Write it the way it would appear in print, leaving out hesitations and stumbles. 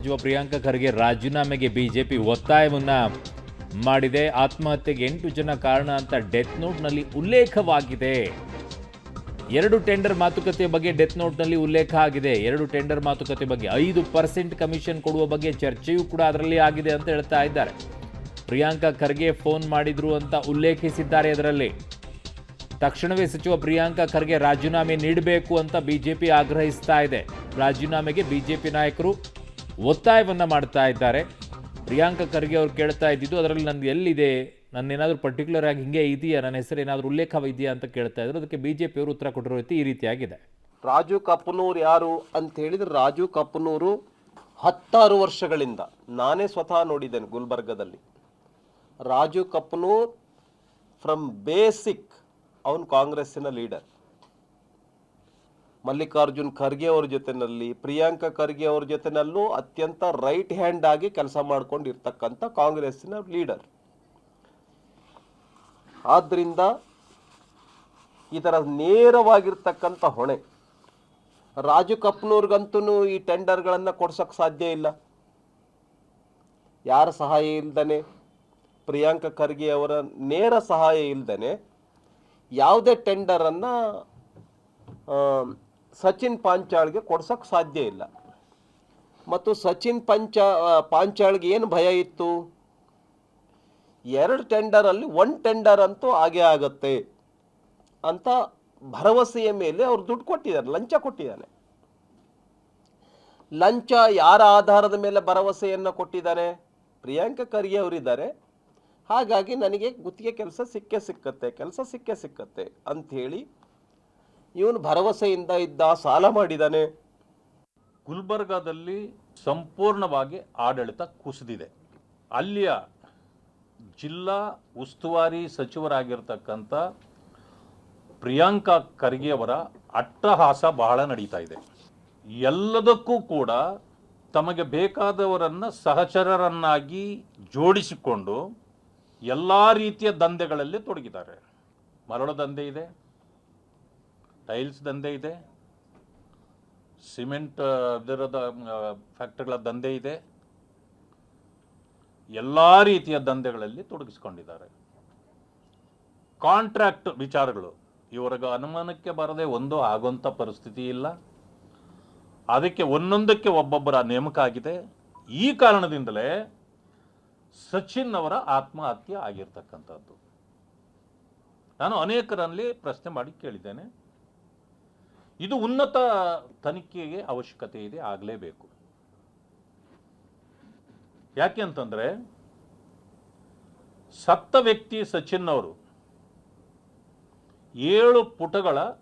ಸಚಿವ ಪ್ರಿಯಾಂಕ ಖರ್ಗೆ ರಾಜೀನಾಮೆಗೆ ಬಿಜೆಪಿ ಒತ್ತಾಯವನ್ನ ಮಾಡಿದೆ. ಆತ್ಮಹತ್ಯೆಗೆ 8 ಜನ ಕಾರಣ ಅಂತ ಡೆತ್ ನೋಟ್ನಲ್ಲಿ ಉಲ್ಲೇಖವಾಗಿದೆ. 2 ಟೆಂಡರ್ ಮಾತುಕತೆ ಬಗ್ಗೆ ಡೆತ್ ನೋಟ್ನಲ್ಲಿ ಉಲ್ಲೇಖ ಆಗಿದೆ. 2 ಟೆಂಡರ್ ಮಾತುಕತೆ ಬಗ್ಗೆ 5% ಕಮಿಷನ್ ಕೊಡುವ ಬಗ್ಗೆ ಚರ್ಚೆಯೂ ಕೂಡ ಅದರಲ್ಲಿ ಆಗಿದೆ ಅಂತ ಹೇಳ್ತಾ ಇದ್ದಾರೆ. ಪ್ರಿಯಾಂಕ ಖರ್ಗೆ ಫೋನ್ ಮಾಡಿದ್ರು ಅಂತ ಉಲ್ಲೇಖಿಸಿದ್ದಾರೆ. ಅದರಲ್ಲಿ ತಕ್ಷಣವೇ ಸಚಿವ ಪ್ರಿಯಾಂಕ ಖರ್ಗೆ ರಾಜೀನಾಮೆ ನೀಡಬೇಕು ಅಂತ ಬಿಜೆಪಿ ಆಗ್ರಹಿಸ್ತಾ ಇದೆ. ರಾಜೀನಾಮೆಗೆ ಬಿಜೆಪಿ ನಾಯಕರು ಒತ್ತಾಯವನ್ನ ಮಾಡ್ತಾ ಇದ್ದಾರೆ. ಪ್ರಿಯಾಂಕ ಖರ್ಗೆ ಅವರು ಕೇಳ್ತಾ ಇದ್ದಿದ್ದು ಅದರಲ್ಲಿ ನಂದು ಎಲ್ಲಿದೆ, ನನ್ನೇನಾದರೂ ಪರ್ಟಿಕ್ಯುಲರ್ ಆಗಿ ಹಿಂಗೆ ಇದೆಯಾ, ನನ್ನ ಹೆಸರು ಏನಾದರೂ ಉಲ್ಲೇಖ ಇದೆಯಾ ಅಂತ ಕೇಳ್ತಾ ಇದ್ರು. ಅದಕ್ಕೆ ಬಿಜೆಪಿ ಅವರು ಉತ್ತರ ಕೊಟ್ಟಿರೋ ರೀತಿ ಈ ರೀತಿಯಾಗಿದೆ. ರಾಜು ಕಪ್ಪನೂರು ಯಾರು ಅಂತ ಹೇಳಿದ್ರೆ, ರಾಜು ಕಪ್ಪನೂರು 16 ವರ್ಷಗಳಿಂದ ನಾನೇ ಸ್ವತಃ ನೋಡಿದ್ದೇನೆ ಗುಲ್ಬರ್ಗದಲ್ಲಿ. ರಾಜು ಕಪ್ಪನೂರ್ ಫ್ರಮ್ ಬೇಸಿಕ್ ಅವನು ಕಾಂಗ್ರೆಸ್ಸಿನ ಲೀಡರ್. ಮಲ್ಲಿಕಾರ್ಜುನ್ ಖರ್ಗೆ ಅವ್ರ ಜೊತೆನಲ್ಲಿ, ಪ್ರಿಯಾಂಕ ಖರ್ಗೆ ಅವ್ರ ಜೊತೆನಲ್ಲೂ ಅತ್ಯಂತ ರೈಟ್ ಹ್ಯಾಂಡ್ ಆಗಿ ಕೆಲಸ ಮಾಡ್ಕೊಂಡಿರ್ತಕ್ಕಂಥ ಕಾಂಗ್ರೆಸ್ಸಿನ ಲೀಡರ್. ಆದ್ರಿಂದ ಇದರ ನೇರವಾಗಿರ್ತಕ್ಕಂಥ ಹೊಣೆ ರಾಜು ಕಪ್ಪನೂರ್ಗಂತೂ ಈ ಟೆಂಡರ್ಗಳನ್ನು ಕೊಡ್ಸೋಕ್ಕೆ ಸಾಧ್ಯ ಇಲ್ಲ. ಯಾರ ಸಹಾಯ ಇಲ್ದನೆ, ಪ್ರಿಯಾಂಕ ಖರ್ಗೆ ಅವರ ನೇರ ಸಹಾಯ ಇಲ್ದನೆ ಯಾವುದೇ ಟೆಂಡರನ್ನು ಸಚಿನ್ ಪಾಂಚಾಳ್ಗೆ ಕೊಡ್ಸೋಕ್ಕೆ ಸಾಧ್ಯ ಇಲ್ಲ. ಮತ್ತು ಸಚಿನ್ ಪಾಂಚಾಳ್ಗೆ ಏನು ಭಯ ಇತ್ತು, 2 ಟೆಂಡರಲ್ಲಿ 1 ಟೆಂಡರ್ ಅಂತೂ ಆಗೇ ಆಗುತ್ತೆ ಅಂತ ಭರವಸೆಯ ಮೇಲೆ ಅವ್ರು ದುಡ್ಡು ಕೊಟ್ಟಿದ್ದಾರೆ, ಲಂಚ ಕೊಟ್ಟಿದ್ದಾನೆ. ಲಂಚ ಯಾರ ಆಧಾರದ ಮೇಲೆ ಭರವಸೆಯನ್ನು ಕೊಟ್ಟಿದ್ದಾನೆ? ಪ್ರಿಯಾಂಕ ಖರ್ಗೆ ಅವರಿದ್ದಾರೆ, ಹಾಗಾಗಿ ನನಗೆ ಗುತ್ತಿಗೆ ಕೆಲಸ ಸಿಕ್ಕೇ ಸಿಕ್ಕತ್ತೆ ಅಂಥೇಳಿ ಇವನು ಭರವಸೆಯಿಂದ ಇದ್ದ, ಸಾಲ ಮಾಡಿದ್ದಾನೆ. ಗುಲ್ಬರ್ಗಾದಲ್ಲಿ ಸಂಪೂರ್ಣವಾಗಿ ಆಡಳಿತ ಕುಸಿದಿದೆ. ಅಲ್ಲಿಯ ಜಿಲ್ಲಾ ಉಸ್ತುವಾರಿ ಸಚಿವರಾಗಿರ್ತಕ್ಕಂಥ ಪ್ರಿಯಾಂಕ ಖರ್ಗೆ ಅವರ ಅಟ್ಟಹಾಸ ಬಹಳ ನಡೀತಾ ಇದೆ. ಎಲ್ಲದಕ್ಕೂ ಕೂಡ ತಮಗೆ ಬೇಕಾದವರನ್ನ ಸಹಚರರನ್ನಾಗಿ ಜೋಡಿಸಿಕೊಂಡು ಎಲ್ಲ ರೀತಿಯ ದಂಧೆಗಳಲ್ಲಿ ತೊಡಗಿದ್ದಾರೆ. ಮರಳು ದಂಧೆ ಇದೆ, ಟೈಲ್ಸ್ ದಂಧೆ ಇದೆ, ಸಿಮೆಂಟ್ ಇದರದ ಫ್ಯಾಕ್ಟರಿಗಳ ದಂಧೆ ಇದೆ, ಎಲ್ಲ ರೀತಿಯ ದಂಧೆಗಳಲ್ಲಿ ತೊಡಗಿಸಿಕೊಂಡಿದ್ದಾರೆ. ಕಾಂಟ್ರಾಕ್ಟ್ ವಿಚಾರಗಳು ಇವರಿಗೆ ಅನುಮಾನಕ್ಕೆ ಬರದೆ ಒಂದು ಆಗುವಂಥ ಪರಿಸ್ಥಿತಿ ಇಲ್ಲ. ಅದಕ್ಕೆ ಒಂದೊಂದಕ್ಕೆ ಒಬ್ಬೊಬ್ಬರ ನೇಮಕ ಆಗಿದೆ. ಈ ಕಾರಣದಿಂದಲೇ ಸಚಿನ್ ಅವರ ಆತ್ಮಹತ್ಯೆ ಆಗಿರ್ತಕ್ಕಂಥದ್ದು. ನಾನು ಅನೇಕರಲ್ಲಿ ಪ್ರಶ್ನೆ ಮಾಡಿ ಕೇಳಿದ್ದೇನೆ. ಇದು ಉನ್ನತ ತನಿಖೆಗೆ ಅವಶ್ಯಕತೆ ಇದೆ, ಆಗಲೇಬೇಕು. ಯಾಕೆ ಅಂತಂದ್ರೆ ಸತ್ತ ವ್ಯಕ್ತಿ ಸಚಿನ್ ಅವರು 7 ಪುಟಗಳ